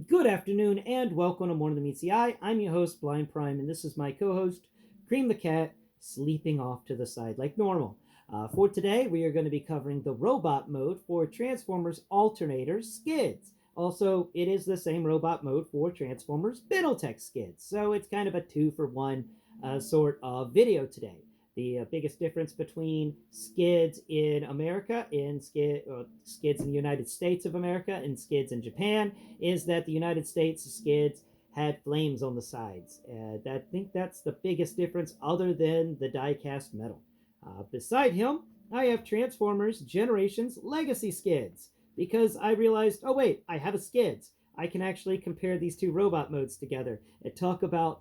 Good afternoon and welcome to Morning the MtMtE. I'm your host, Blind Prime, and this is my co-host, Cream the Cat, sleeping off to the side like normal. For today, we are going to be covering the robot mode for Transformers Alternators Skids. Also, it is the same robot mode for Transformers Binaltech Skids, so it's kind of a two-for-one sort of video today. The biggest difference between skids in America and skids in the United States of America and skids in Japan is that the United States skids had flames on the sides. I think that's the biggest difference other than the die-cast metal. Beside him, I have Transformers Generations Legacy Skids because I realized, oh wait, I have a skids. I can actually compare these two robot modes together and talk about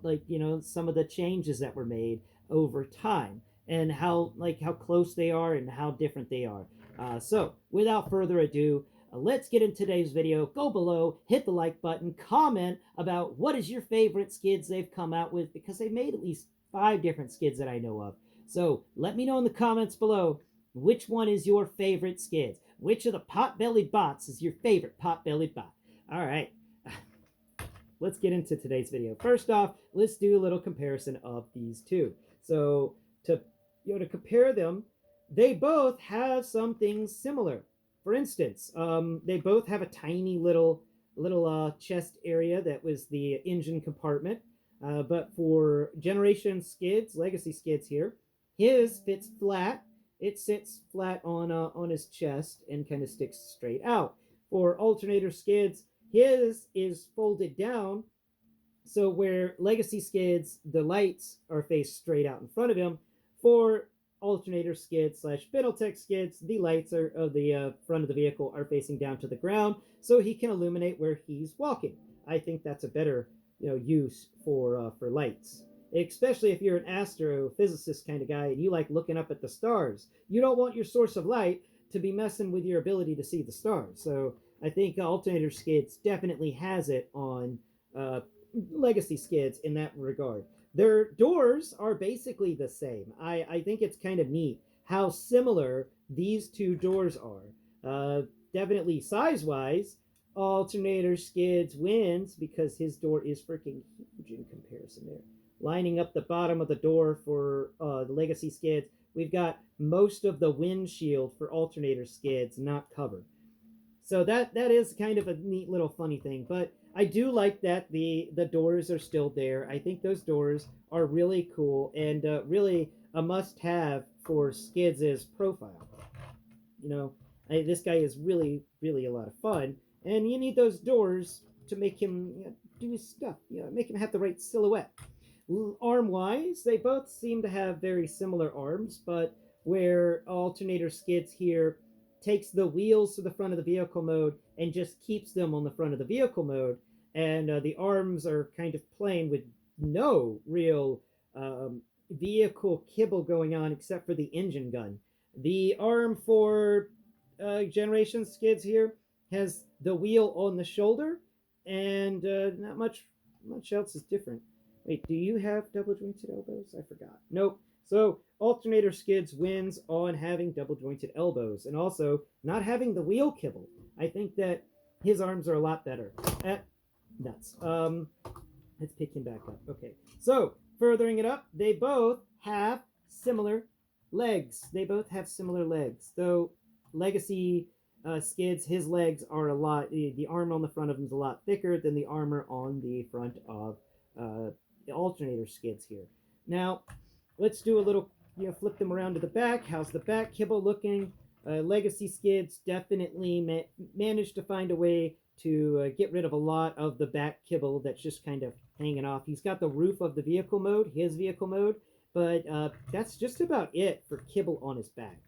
some of the changes that were made over time and how close they are and how different they are. So without further ado, let's get into today's video. Go below, hit the like button, comment about what is your favorite skids they've come out with, because they made at least 5 different skids that I know of. So let me know in the comments below which one is your favorite skids. Which of the pot-bellied bots is your favorite pot-bellied bot? All right, let's get into today's video. First off, let's do a little comparison of these two. So to compare them, they both have some things similar. For instance, they both have a tiny little chest area that was the engine compartment. But for Generation Skids, Legacy Skids here, his fits flat. It sits flat on his chest and kind of sticks straight out. For Alternator Skids, his is folded down, so where Legacy Skids, the lights are faced straight out in front of him. For Alternator Skids / Binaltech Skids, the lights are of the front of the vehicle are facing down to the ground, so he can illuminate where he's walking. I think that's a better use for lights, especially if you're an astrophysicist kind of guy and you like looking up at the stars. You don't want your source of light to be messing with your ability to see the stars. So I think Alternator Skids definitely has it on Legacy Skids in that regard. Their doors are basically the same. I think it's kind of neat how similar these two doors are. Definitely size-wise, Alternator Skids wins because his door is freaking huge in comparison there. Lining up the bottom of the door for the Legacy Skids, we've got most of the windshield for Alternator Skids not covered. So that is kind of a neat little funny thing. But I do like that the doors are still there. I think those doors are really cool and really a must-have for Skids' profile. This guy is really a lot of fun, and you need those doors to make him do his stuff. Make him have the right silhouette. Arm-wise, they both seem to have very similar arms, but where Alternator Skids here takes the wheels to the front of the vehicle mode and just keeps them on the front of the vehicle mode, and the arms are kind of plain with no real vehicle kibble going on except for the engine gun. The arm for Generation Skids here has the wheel on the shoulder, and not much else is different. Wait, do you have double jointed elbows? I forgot. Nope. So Alternator Skids wins on having double jointed elbows and also not having the wheel kibble. I think that his arms are a lot better. Nuts. Let's pick him back up. Okay. So furthering it up, they both have similar legs. They both have similar legs. Though Legacy Skids, his legs are a lot. The armor on the front of him is a lot thicker than the armor on the front of the Alternator Skids here. Now, let's do a little, flip them around to the back. How's the back kibble looking? Legacy Skids definitely managed to find a way to get rid of a lot of the back kibble that's just kind of hanging off. He's got the roof of the vehicle mode, his vehicle mode, but that's just about it for kibble on his back.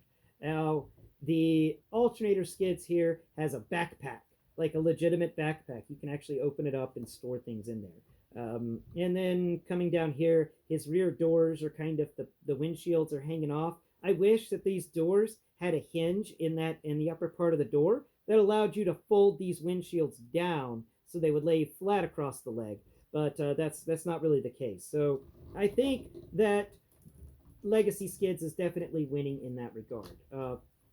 Now, the Alternator Skids here has a backpack, like a legitimate backpack. You can actually open it up and store things in there. And then coming down here, his rear doors are kind of, the windshields are hanging off. I wish that these doors had a hinge in the upper part of the door that allowed you to fold these windshields down so they would lay flat across the leg. But that's not really the case. So I think that Legacy Skids is definitely winning in that regard.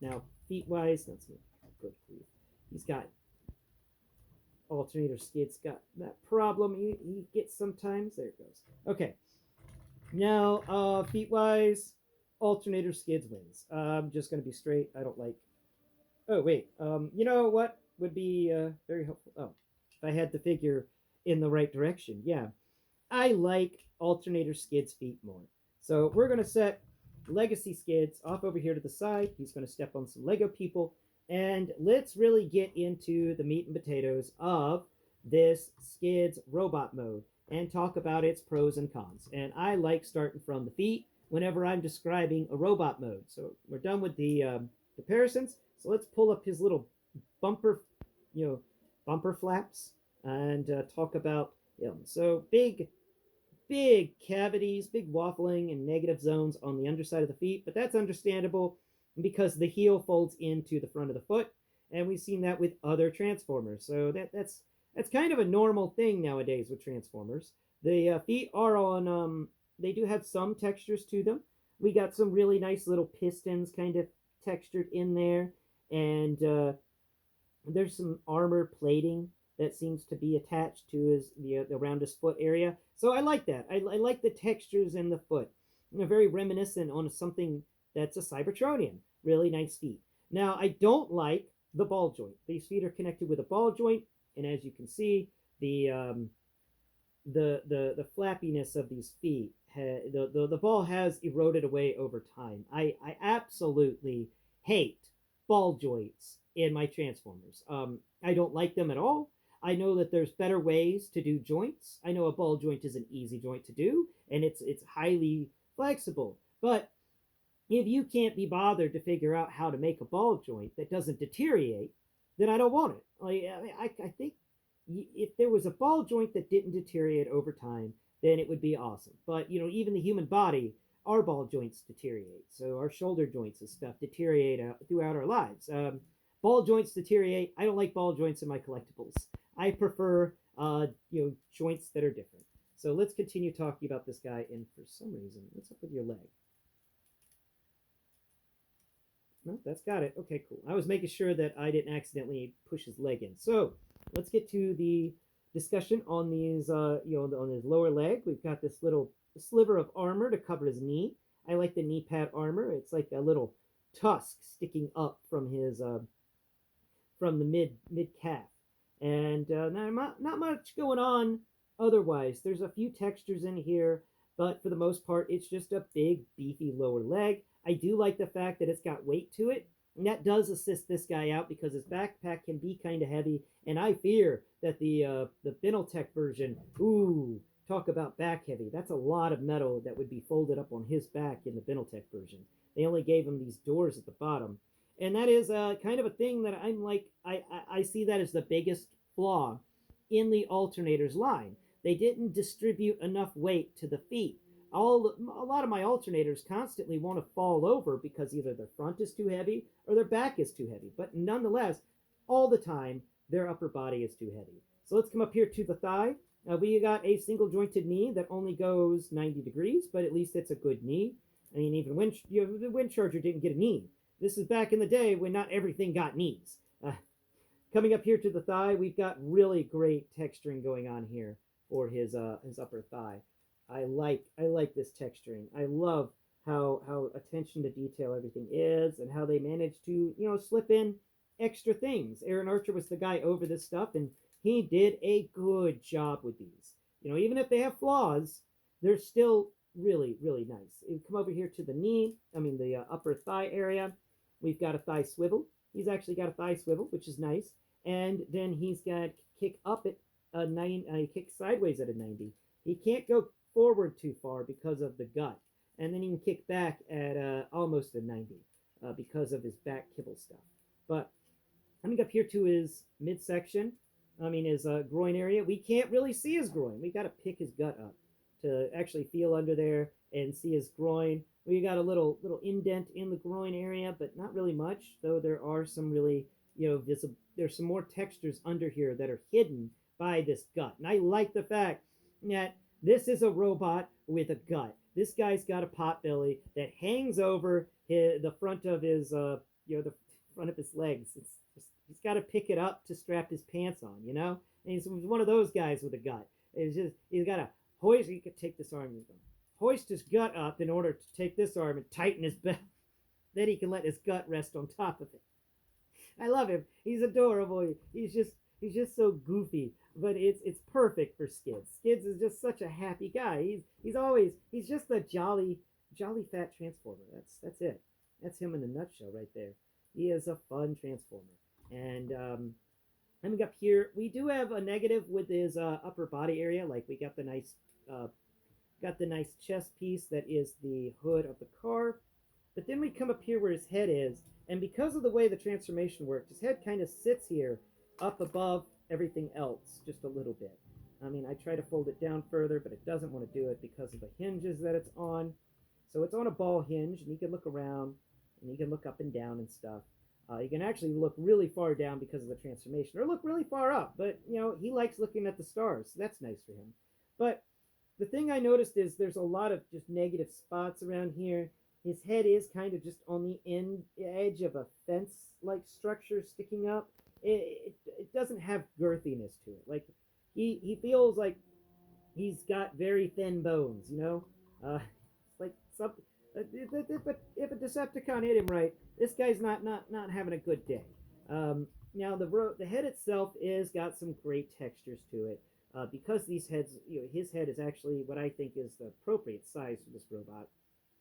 Now, feet-wise, that's good grief. He's got alternator skid's got that problem he gets sometimes. There it goes. Okay, now feet wise, alternator skids wins. I'm just gonna be straight. I don't like. Oh wait, you know what would be very helpful? Oh, if I had the figure in the right direction, yeah. I like alternator skids feet more. So we're going to set Legacy Skids off over here to the side. He's going to step on some Lego people. And let's really get into the meat and potatoes of this Skids robot mode and talk about its pros and cons. And I like starting from the feet whenever I'm describing a robot mode. So we're done with the comparisons. So let's pull up his little bumper, you know, bumper flaps and talk about him. So big cavities, big waffling and negative zones on the underside of the feet, but that's understandable because the heel folds into the front of the foot, and we've seen that with other Transformers. So that's kind of a normal thing nowadays with Transformers. The feet are on they do have some textures to them. We got some really nice little pistons kind of textured in there, and there's some armor plating that seems to be attached to his around his foot area. So I like that. I like the textures in the foot. Very reminiscent on something that's a Cybertronian. Really nice feet. Now I don't like the ball joint. These feet are connected with a ball joint, and as you can see, the flappiness of these feet, the ball has eroded away over time. I absolutely hate ball joints in my Transformers. I don't like them at all. I know that there's better ways to do joints. I know a ball joint is an easy joint to do, and it's highly flexible. But if you can't be bothered to figure out how to make a ball joint that doesn't deteriorate, then I don't want it. I think if there was a ball joint that didn't deteriorate over time, then it would be awesome. But even the human body, our ball joints deteriorate. So our shoulder joints and stuff deteriorate throughout our lives. Ball joints deteriorate. I don't like ball joints in my collectibles. I prefer joints that are different. So let's continue talking about this guy. And for some reason, what's up with your leg? No, that's got it. Okay, cool. I was making sure that I didn't accidentally push his leg in. So let's get to the discussion on these, on his lower leg. We've got this little sliver of armor to cover his knee. I like the knee pad armor. It's like a little tusk sticking up from his from the mid calf, and not much going on otherwise. There's a few textures in here, but for the most part, it's just a big beefy lower leg. I do like the fact that it's got weight to it, and that does assist this guy out because his backpack can be kind of heavy, and I fear that the Binaltech version, ooh, talk about back heavy. That's a lot of metal that would be folded up on his back in the Binaltech version. They only gave him these doors at the bottom. And that is kind of a thing that I'm like, I see that as the biggest flaw in the alternators line. They didn't distribute enough weight to the feet. A lot of my alternators constantly want to fall over because either their front is too heavy or their back is too heavy. But nonetheless, all the time, their upper body is too heavy. So let's come up here to the thigh. We got a single jointed knee that only goes 90 degrees, but at least it's a good knee. I mean, even the Wind Charger didn't get a knee. This is back in the day when not everything got knees. Coming up here to the thigh, we've got really great texturing going on here for his upper thigh. I like this texturing. I love how attention to detail everything is, and how they managed to slip in extra things. Aaron Archer was the guy over this stuff, and he did a good job with these. Even if they have flaws, they're still really nice. You come over here to the knee. The upper thigh area. We've got a thigh swivel. He's actually got a thigh swivel, which is nice. And then he's got kick up at a 90, kick sideways at a 90. He can't go forward too far because of the gut. And then he can kick back at almost a 90 because of his back kibble stuff. But coming up here to his midsection, his groin area, we can't really see his groin. We got to pick his gut up to actually feel under there and see his groin. We got a little indent in the groin area, but not really much, though there are some really, visible. There's some more textures under here that are hidden by this gut. And I like the fact that this is a robot with a gut. This guy's got a pot belly that hangs over the front of his, the front of his legs. It's just, he's got to pick it up to strap his pants on, And he's one of those guys with a gut. It's just he's got to hoist. He could take this arm. He's going hoist his gut up in order to take this arm and tighten his belt. Then he can let his gut rest on top of it. I love him. He's adorable. He's just so goofy, but it's perfect for Skids. Skids is just such a happy guy. He's just a jolly fat transformer. That's it. That's him in a nutshell right there. He is a fun transformer. And coming up here, we do have a negative with his upper body area. Like we got the nice chest piece that is the hood of the car. But then we come up here where his head is, and because of the way the transformation works, his head kind of sits here up above everything else just a little bit. I mean, I try to fold it down further, but it doesn't want to do it because of the hinges that it's on. So it's on a ball hinge, and you can look around, and you can look up and down and stuff. You can actually look really far down because of the transformation, or look really far up. But, you know, he likes looking at the stars, so that's nice for him. But the thing I noticed is there's a lot of just negative spots around here. His head is kind of just on the edge of a fence-like structure sticking up. It doesn't have girthiness to it. Like, he feels like he's got very thin bones, you know? Like something. But if a Decepticon hit him right, this guy's not having a good day. Now the head itself is got some great textures to it. Because these heads, you know, his head is actually what I think is the appropriate size for this robot.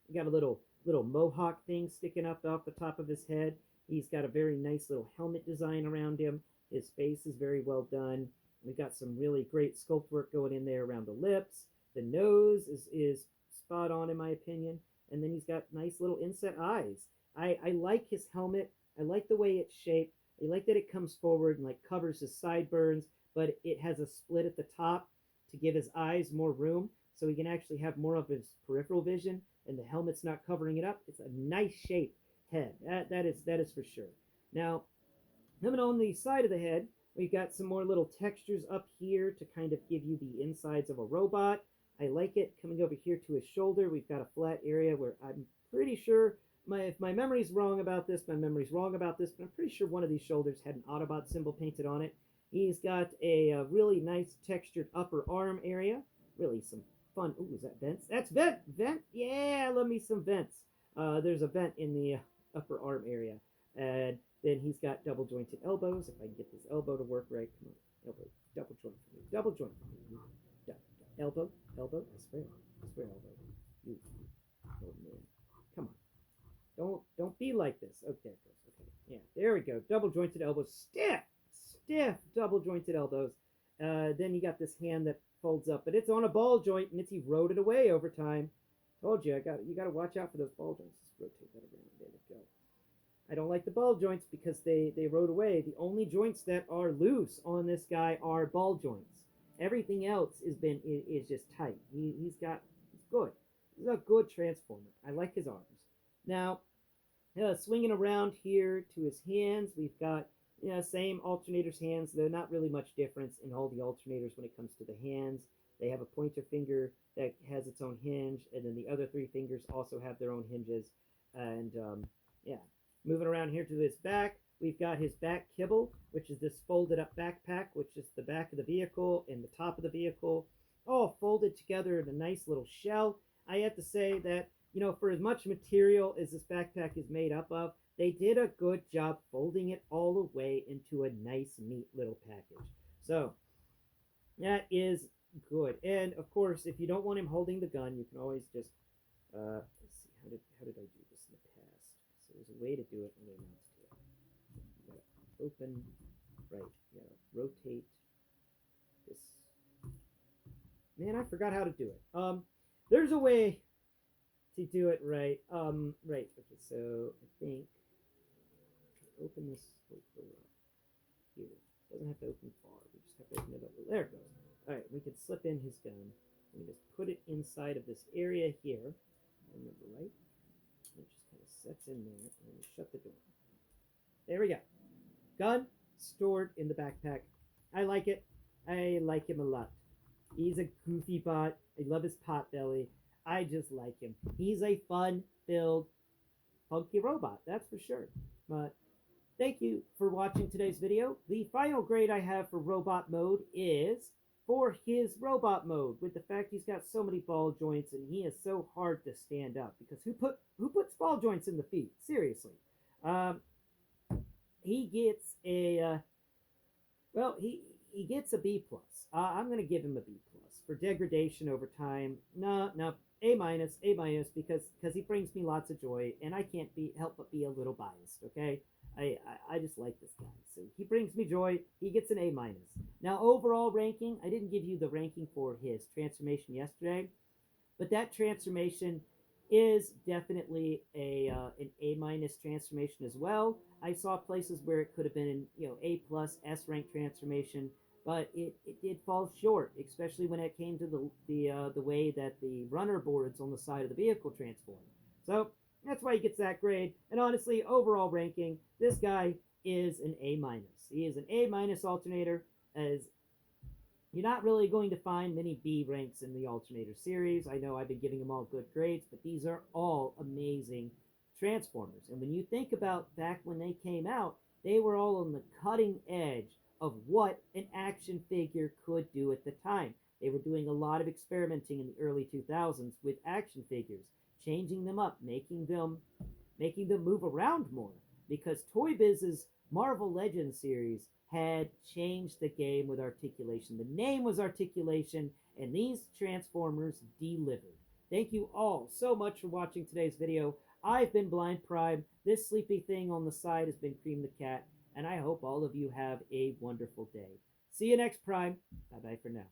You got a little mohawk thing sticking up off the top of his head. He's got a very nice little helmet design around him. His face is very well done. We've got some really great sculpt work going in there around the lips. The nose is spot on in my opinion. And then he's got nice little inset eyes. I like his helmet. I like the way it's shaped. I like that it comes forward and like covers his sideburns, but it has a split at the top to give his eyes more room, so he can actually have more of his peripheral vision, and the helmet's not covering it up. It's a nice shaped head. That is for sure. Now, coming on the side of the head, we've got some more little textures up here to kind of give you the insides of a robot. I like it. Coming over here to his shoulder, we've got a flat area where I'm pretty sure, if my memory's wrong about this, but I'm pretty sure one of these shoulders had an Autobot symbol painted on it. He's got a really nice textured upper arm area. Really some fun. Ooh, is that vents? That's vent! Vent! Yeah, love me some vents. There's a vent in the upper arm area. And then he's got double jointed elbows. If I can get this elbow to work right. Come on. Elbow. Double joint for me. Double joint for me. Elbow. Elbow. I swear elbow. You. Oh, man. Come on. Don't be like this. Okay, there it goes. Okay. Yeah, there we go. Double jointed elbows. Stiff double jointed elbows. Then you got this hand that folds up, but it's on a ball joint, and it's eroded away over time. Told you, you got to watch out for those ball joints. Just rotate that around. There we go. I don't like the ball joints because they erode away. The only joints that are loose on this guy are ball joints. Everything else is just tight. He's good. He's a good transformer. I like his arms. Now, swinging around here to his hands, we've got same alternator's hands. They're not really much difference in all the alternators when it comes to the hands. They have a pointer finger that has its own hinge, and then the other three fingers also have their own hinges. And moving around here to his back, we've got his back kibble, which is this folded up backpack, which is the back of the vehicle and the top of the vehicle, all folded together in a nice little shell. I have to say that, for as much material as this backpack is made up of, they did a good job folding it all the way into a nice, neat little package. So, that is good. And, of course, if you don't want him holding the gun, you can always just, let's see, how did I do this in the past? So there's a way to do it and a way not to do it. You gotta open, right, you gotta rotate this. Man, I forgot how to do it. There's a way to do it right. Right, okay, so I think, open this over here. Doesn't have to open far. We just have to open it up. There it goes. All right, we can slip in his gun. We just put it inside of this area here. I remember right. It just kind of sets in there, and we shut the door. There we go. Gun stored in the backpack. I like it. I like him a lot. He's a goofy bot. I love his pot belly. I just like him. He's a fun-filled, funky robot. That's for sure. But Thank you for watching today's video. The final grade I have for robot mode is for his robot mode, with the fact he's got so many ball joints and he is so hard to stand up, because who puts ball joints in the feet? Seriously. Um, he gets a well, he gets a B plus. I'm going to give him a B plus for degradation over time. No, no, A minus, because he brings me lots of joy, and I can't be help but be a little biased. Okay, I just like this guy, so he brings me joy. He gets an A minus. Now, overall ranking, I didn't give you the ranking for his transformation yesterday, but that transformation is definitely an A minus transformation as well. I saw places where it could have been an A plus S rank transformation, but it did fall short, especially when it came to the way that the runner boards on the side of the vehicle transform. So that's why he gets that grade. And honestly, overall ranking, this guy is an A minus. He is an A minus alternator, as you're not really going to find many B ranks in the Alternator series. I know I've been giving them all good grades, but these are all amazing Transformers. And when you think about back when they came out, they were all on the cutting edge of what an action figure could do at the time. They were doing a lot of experimenting in the early 2000s with action figures, changing them up, making them move around more, because Toy Biz's Marvel Legends series had changed the game with articulation. The name was articulation, and these Transformers delivered. Thank you all so much for watching today's video. I've been Blind Prime. This sleepy thing on the side has been Cream the Cat, and I hope all of you have a wonderful day. See you next Prime. Bye-bye for now.